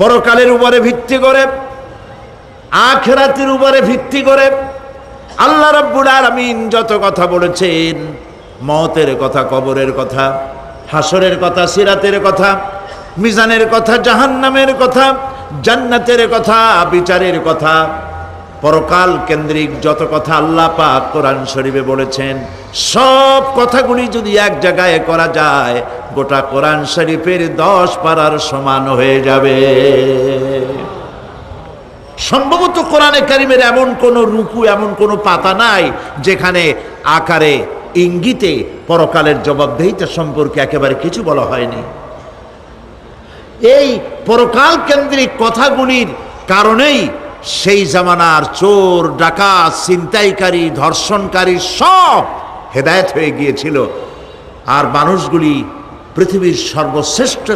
পরকালের উপরে ভিত্তি করে, আখিরাতের উপরে ভিত্তি করে আল্লাহ রাব্বুল আলামিন যত কথা বলেছেন, মওতের কথা, কবরের কথা, হাসরের কথা, সিরাতের কথা, মিজানের কথা, জাহান্নামের কথা, জান্নাতের কথা, বিচারের কথা, পরকাল কেন্দ্রিক যত কথা আল্লাহ পাক কোরআন শরীফে বলেছেন, সব কথাগুলি যদি এক জায়গায় করা যায় গোটা কোরআন শরীফের 10 পারার সমান হয়ে যাবে। সম্ভবত কোরআনে কারিমের এমন কোন রুকু, এমন কোন পাতা নাই যেখানে আকারে ইঙ্গিতে পরকালের জবাবদিহিতা সম্পর্কে একেবারে কিছু বলা হয়নি। এই পরকাল কেন্দ্রিক কথাগুলির কারণেই সেই জামানার চোর, ডাকাত, ছিনতাইকারী, ধর্ষণকারী সব হেদায়েত হয়ে গিয়েছিল, আর মানুষগুলি পৃথিবীর সর্বশ্রেষ্ঠ